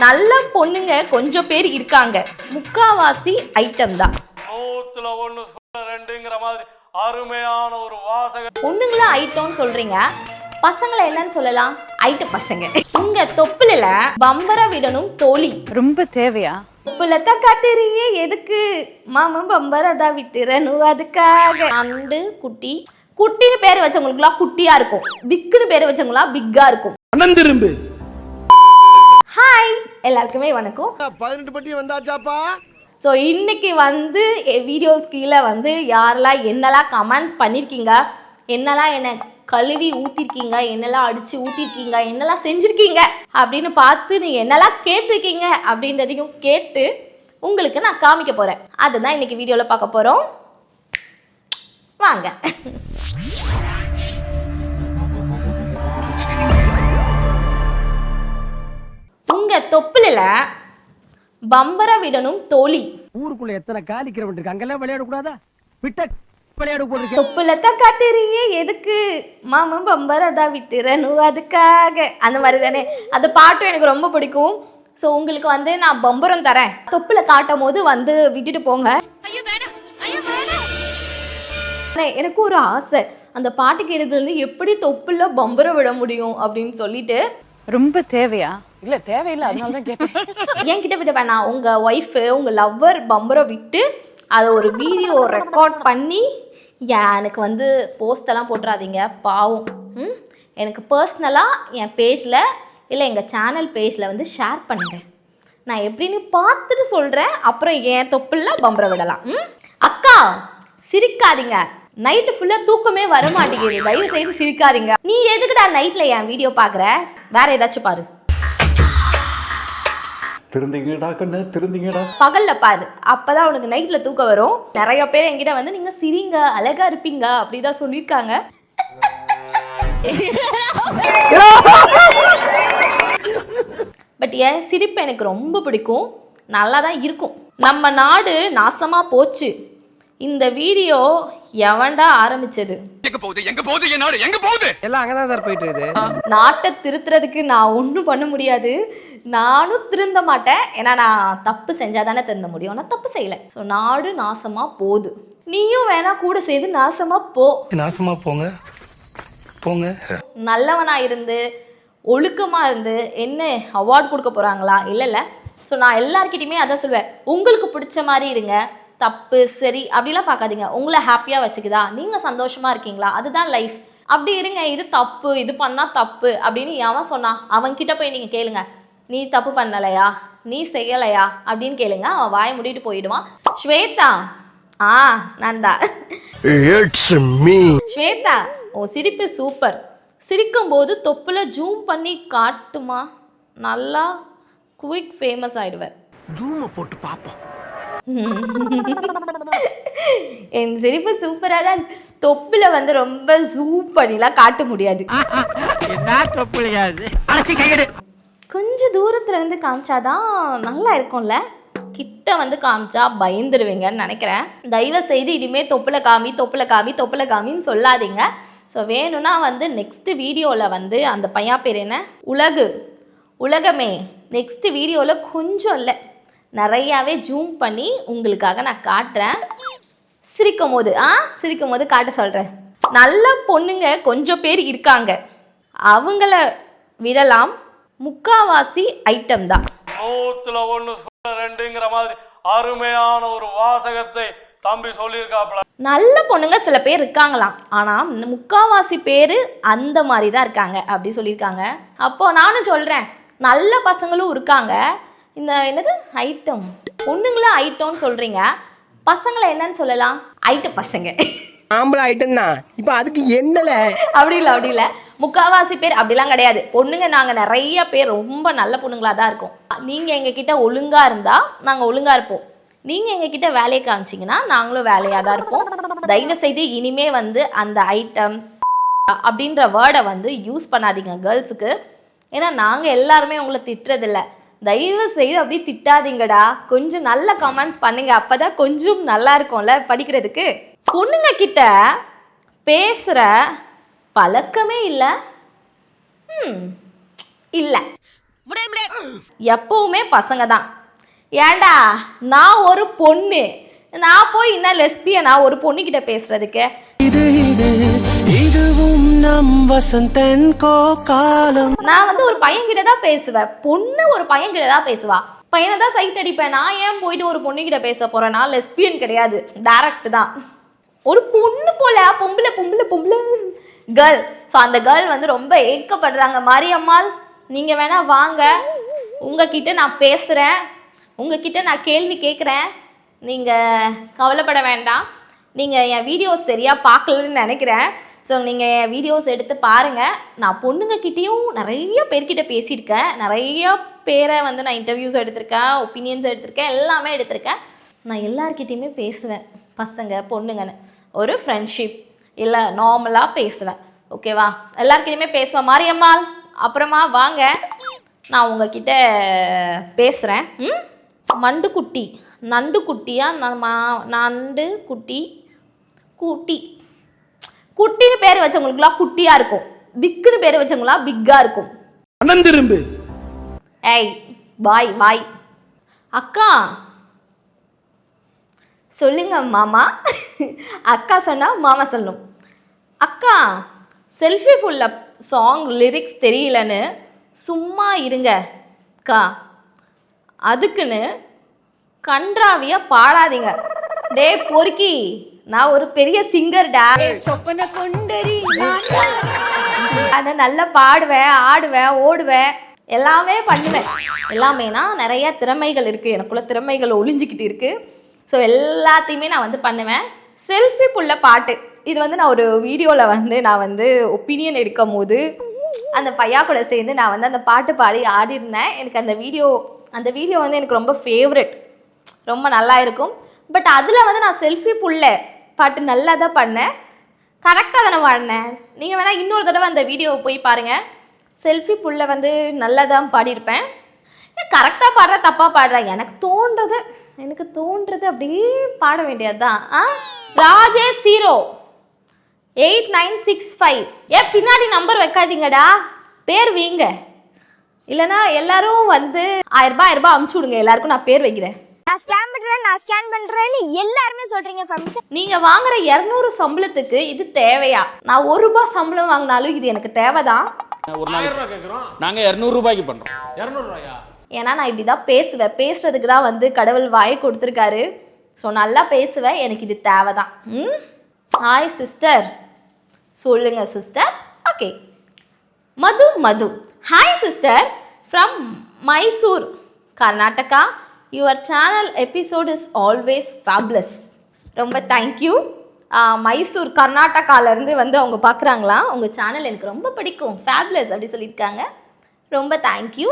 நல்ல பொண்ணுங்க கொஞ்சம் பேர் இருக்காங்க, முக்காவாசி ஐட்டம் தான். அருமையான ஒரு வாசகம். பொண்ணுங்கள ஐட்டம்னு சொல்றீங்க, பசங்களை என்னன்னு சொல்லலாம்? ஐட்டம் பசங்க. உங்க தொப்புல பம்பர விடணும் தோழி ரொம்ப தேவையா? தொப்புலத்த காட்டுறியே எதுக்கு மாமா பம்பரதா விட்டுறணும் அதுக்காக. அண்டு குட்டி குட்டின்னு பேர் வச்சவங்களுக்குலாம் குட்டியா இருக்கும், பிக்குன்னு பேர் வச்சவங்களா பிக்கா இருக்கும். அனந்திரும்பு. ஹாய் எல்லாருக்குமே வணக்கம். 18 பட்டி வந்தாச்சாப்பா. ஸோ இன்னைக்கு வந்து வீடியோஸ் கீழே வந்து யாரெல்லாம் என்னெல்லாம் கமெண்ட்ஸ் பண்ணியிருக்கீங்க, என்னெல்லாம் என்னை கழுவி ஊற்றிருக்கீங்க, என்னெல்லாம் அடித்து ஊற்றிருக்கீங்க, என்னெல்லாம் செஞ்சுருக்கீங்க அப்படின்னு பார்த்து நீங்கள் என்னெல்லாம் கேட்டிருக்கீங்க அப்படின்றதையும் கேட்டு உங்களுக்கு நான் காமிக்க போகிறேன். அதுதான் இன்னைக்கு வீடியோவில் பார்க்க போகிறோம். வாங்க. உங்கள் தொப்புல பம்பர விடணும் தோழி. ஊருக்குள்ள எத்தனை காலிக்கிறவன் இருக்கு, அங்கெல்லாம் விளையாட கூடாதா? விட்ட விளையாட போடுறீங்க. தொப்புலத்த காட்டுறியே எதுக்கு மாமா பம்பரதா விட்டுறணும் அதுக்காக. அந்த மாதிரி தானே அந்த பாட்டும் எனக்கு ரொம்ப பிடிக்கும். ஸோ உங்களுக்கு வந்து நான் பம்பரம் தரேன், தொப்புல காட்டும் போது வந்து விட்டுட்டு போங்க. எனக்கு ஒரு ஆசை, அந்த பாட்டு கேட்டதுலேருந்து எப்படி தொப்புல பம்பரம் விட முடியும் அப்படின்னு சொல்லிட்டு. ரொம்ப தேவையா? இல்ல தேவையில்லை, அதனால தான் கேட்டேன். என்கிட்ட விட வேணாம், உங்கள் ஒய்ஃபு உங்கள் லவ்வர் பம்பரம் விட்டு அதை ஒரு வீடியோ ரெக்கார்ட் பண்ணி எனக்கு வந்து போஸ்டெல்லாம் போட்டுறாதீங்க பாவம். எனக்கு பர்சனலாக என் பேஜில் இல்லை எங்கள் சேனல் பேஜில் வந்து ஷேர் பண்ணுங்க. நான் எப்படின்னு பார்த்துட்டு சொல்கிறேன், அப்புறம் என் தொப்புல பம்பரம் விடலாம். அக்கா சிரிக்காதீங்க, நைட்டு ஃபுல்லாக தூக்கமே வர மாட்டேங்குது, தயவு செய்து சிரிக்காதீங்க. நீ எதுக்குடா நைட்டில் என் வீடியோ பார்க்குற? வேற ஏதாச்சும் பாரு. திருந்திங்கடா கண்ணு திருந்திங்கடா. பகல்ல பாரு, அப்பதான் உனக்கு நைட்ல தூக்கம் வரும். நிறைய பேர் என்கிட்ட வந்து நீங்க சிரிங்க அழகா இருப்பீங்க அப்படிதான் சொல்லியிருக்காங்க. பட் என் சிரிப்பு எனக்கு ரொம்ப பிடிக்கும், நல்லா தான் இருக்கும். நம்ம நாடு நாசமா போச்சு. இந்த வீடியோ எவன்டா ஆரம்பிச்சது? எங்க போகுது என் நாடு எங்க போகுது? எல்லாம் அங்கதான் சார் போயிட்டு இருக்குது. நாட்டை திருத்துறதுக்கு நான் ஒன்றும் பண்ண முடியாது, நானும் திருந்த மாட்டேன். ஏன்னா நான் தப்பு செஞ்சால் தானே திருந்த முடியும், நான் தப்பு செய்யலை. ஸோ நாடு நாசமாக போகுது, நீயும் வேணா கூட சேர்ந்து நாசமாக போ. நாசமா போங்க போங்க. நல்லவனாக இருந்து ஒழுக்கமாக இருந்து என்ன அவார்டு கொடுக்க போகிறாங்களா? இல்லை. ஸோ நான் எல்லாருக்கிட்டையுமே அதான் சொல்லுவேன், உங்களுக்கு பிடிச்ச மாதிரி இருங்க, தப்பு சரி அப்படிலாம் பார்க்காதீங்க. உங்களை ஹாப்பியாக வச்சுக்குதா, நீங்கள் சந்தோஷமாக இருக்கீங்களா, அதுதான் லைஃப். அப்படி இருங்க. இது தப்பு, இது பண்ணால் தப்பு அப்படின்னு எவன் சொன்னான்? அவன்கிட்ட போய் நீங்கள் கேளுங்க, நீ தப்பு பண்ணலையா, நீ செய்யலையா அப்படின்னு கேளுங்க. அவன் வாயை மூடிட்டு போயிடுவான். ஸ்வேதா, நான் தான். ஸ்வேதா, உன் சிரிப்பு சூப்பர். சிரிக்கும் போது தொப்புல ஜூம் பண்ணி காட்டுமா, நல்லா குயிக் ஃபேமஸ் ஆயிடுவேன். ஜூமை போட்டு பார்ப்போம். என் சிரிப்பு சூப்பராக தான். தொப்புல வந்து ரொம்ப ஜூம் பண்ணிலாம் காட்ட முடியாது. கொஞ்சம் தூரத்துல இருந்து காமிச்சாதான் நல்லா இருக்கும்ல, கிட்ட வந்து காமிச்சா பயந்துடுவீங்கன்னு நினைக்கிறேன். தயவு செய்து இனிமே தொப்புல காமி தொப்புல காமி தொப்புல காமின்னு சொல்லாதீங்க. ஸோ வேணும்னா வந்து நெக்ஸ்ட் வீடியோவில் வந்து அந்த பையன் பேர் என்ன, உலகமே, நெக்ஸ்ட் வீடியோவில் கொஞ்சம் இல்லை நிறையாவே ஜூம் பண்ணி உங்களுக்காக நான் காட்டுறேன். சிரிக்கும் போது காட்ட சொல்கிறேன். நல்ல பொண்ணுங்க கொஞ்சம் பேர் இருக்காங்க, அவங்கள விடலாம், முக்காவாசி ஐட்டம் தான். 102ங்கிற மாதிரி அருமையான ஒரு வாசகத்தை தம்பி சொல்லியிருக்காப்ல. நல்ல பொண்ணுங்க சில பேர் இருக்காங்களாம், ஆனால் முக்காவாசி பேர் அந்த மாதிரி தான் இருக்காங்க அப்படி சொல்லியிருக்காங்க. அப்போது நானும் சொல்கிறேன், நல்ல பசங்களும் இருக்காங்க. இந்த என்னது ஐட்டம், பொண்ணுங்களும் ஐட்டம்னு சொல்கிறீங்க, பசங்களை என்னன்னு சொல்லலாம்? ஐட்டம் பசங்க. ஆம்பளை ஐட்டம் தான். இப்போ அதுக்கு என்னல? அப்படி இல்லை, முக்காவாசி பேர் அப்படிலாம் கிடையாது. பொண்ணுங்க நாங்கள் நிறைய பேர் ரொம்ப நல்ல பொண்ணுங்களாக தான் இருக்கோம். நீங்கள் எங்ககிட்ட ஒழுங்காக இருந்தால் நாங்கள் ஒழுங்காக இருப்போம், நீங்கள் எங்ககிட்ட வேலையை காமிச்சிங்கன்னா நாங்களும் வேலையாக தான் இருப்போம். தயவு செய்து இனிமே வந்து அந்த ஐட்டம் அப்படின்ற வேர்டை வந்து யூஸ் பண்ணாதீங்க கேர்ள்ஸுக்கு. ஏன்னா நாங்கள் எல்லாருமே உங்களை திட்டுறதில்ல, தயவு செய்து அப்படி திட்டாதீங்கடா. கொஞ்சம் நல்ல கமெண்ட்ஸ் பண்ணுங்க, அப்போதான் கொஞ்சம் நல்லா இருக்கும்ல படிக்கிறதுக்கு. பொண்ணுங்க கிட்ட பேசுகிற பழக்கமே இல்லை. எப்பவுமே பசங்க தான். ஏண்டா நான் ஒரு பொண்ணு, நான் போய் என்ன லெஸ்பியனா ஒரு பொண்ணுகிட்ட பேசுறதுக்கு? இதுவும் நம் வசந்தன் காலம். நான் வந்து ஒரு பையன்கிட்ட தான் பேசுவேன், பொண்ணு ஒரு பையன்கிட்ட தான் பேசுவா. பையனை தான் சைட் அடிப்பேன். நான் ஏன் போயிட்டு ஒரு பொண்ணுகிட்ட பேச போறேன்? நான் லெஸ்பியன் கிடையாது, டைரக்ட் தான். ஒரு பொண்ணு போல பொம்பளை பொம்பளை பொம்பளை கேர்ள். ஸோ அந்த கேர்ள் வந்து ரொம்ப ஏக்கப்படுறாங்க. மாரியம்மாள், நீங்க வேணா வாங்க, உங்ககிட்ட நான் பேசுறேன், உங்ககிட்ட நான் கேள்வி கேட்குறேன். நீங்கள் கவலைப்பட வேண்டாம். நீங்கள் என் வீடியோஸ் சரியாக பார்க்கலன்னு நினைக்கிறேன். ஸோ நீங்கள் என் வீடியோஸ் எடுத்து பாருங்கள். நான் பொண்ணுங்கக்கிட்டேயும் நிறைய பேர்கிட்ட பேசியிருக்கேன். நிறையா பேரை வந்து நான் இன்டர்வியூஸ் எடுத்திருக்கேன், ஒப்பீனியன்ஸ் எடுத்திருக்கேன், எல்லாமே எடுத்திருக்கேன். நான் எல்லார்கிட்டையுமே பேசுவேன், பசங்க பொண்ணுங்கன்னு. ஒரு ஃப்ரெண்ட்ஷிப் இல்லை நார்மலாக பேசுவேன். ஓகேவா? எல்லார்கிட்டையுமே பேசுவேன். மாரியம்மாள், அப்புறமா வாங்க, நான் உங்ககிட்ட பேசுகிறேன். மண்டு குட்டி, நண்டு குட்டியா? நண்டு குட்டி, குட்டி குட்டின்னு பேர் வச்சவங்களுக்குலாம் குட்டியாக இருக்கும், பிக்குன்னு பேர் வச்சவங்களாம் பிக்காக இருக்கும். அனந்திரும்பு. ஏய் பாய் பாய். அக்கா சொல்லுங்க மாமா. அக்கா சொன்னால் மாமா சொல்லணும். அக்கா, செல்ஃபி ஃபுல்ல சாங் லிரிக்ஸ் தெரியலன்னு சும்மா இருங்க அக்கா, அதுக்குன்னு கன்றாவியாக பாடாதீங்க. டே பொறுக்கி, நான் ஒரு பெரிய சிங்கர்டா. அதை நல்லா பாடுவேன், ஆடுவேன், ஓடுவேன், எல்லாமே பண்ணுவேன். எல்லாமேனா நிறைய திறமைகள் இருக்குது, எனக்குள்ள திறமைகள் ஒளிஞ்சிக்கிட்டு இருக்குது. ஸோ எல்லாத்தையுமே நான் வந்து பண்ணுவேன். செல்ஃபி புள்ள பாட்டு, இது வந்து நான் ஒரு வீடியோவில் வந்து நான் வந்து ஒப்பீனியன் எடுக்கும் போது அந்த பையா கூட சேர்ந்து நான் வந்து அந்த பாட்டு பாடி ஆடிருந்தேன். எனக்கு அந்த வீடியோ வந்து எனக்கு ரொம்ப ஃபேவரட், ரொம்ப நல்லா இருக்கும். பட் அதில் வந்து நான் செல்ஃபி புள்ள பாட்டு நல்லா தான் பண்ணேன், கரெக்டாக தானே பாடினேன். நீங்கள் வேணால் இன்னொரு தடவை அந்த வீடியோவை போய் பாருங்கள். செல்ஃபி புள்ள வந்து நல்லா தான் பாடியிருப்பேன். கரெக்டாக பாடுற தப்பாக பாடுறேன், எனக்கு தோன்றது அப்படியே பாட வேண்டியது தான். ராஜேஷ் 08965. பின்னாடி நம்பர் வைக்காதீங்கடா, பேர் வைங்க. இல்லைனா எல்லாரும் வந்து 1000 ரூபாய் அமுச்சு விடுங்க, எல்லாருக்கும் நான் பேர் வைக்கிறேன். நான் ஸ்கேன் பண்றேன்னு எல்லாருமே சொல்றீங்க. நீங்க வாங்குற 200 சம்பளத்துக்கு இது தேவையா? நான் 1 ரூபாய் சம்பளம் வாங்கினாலும் இது எனக்கு தேவைதான். நாங்க 200 ரூபாய்க்கு பண்றோம். 200 ரூபாயா? ஏன்னா நான் இப்படி தான் பேசுவேன், பேசுறதுக்கு தான் வந்து கடவுள் வாயை கொடுத்துருக்காரு. ஸோ நல்லா பேசுவேன், எனக்கு இது தேவைதான். Hi sister. சொல்லுங்க sister. Okay. Madhu. Hi sister, from Mysore, Karnataka. Your channel episode is always fabulous. ரொம்ப தேங்க்யூ. மைசூர் கர்நாடகாவிலேருந்து வந்து அவங்க பார்க்குறாங்களா, உங்கள் சேனல் எனக்கு ரொம்ப பிடிக்கும், ஃபேப்லஸ் அப்படி சொல்லியிருக்காங்க. ரொம்ப தேங்க்யூ.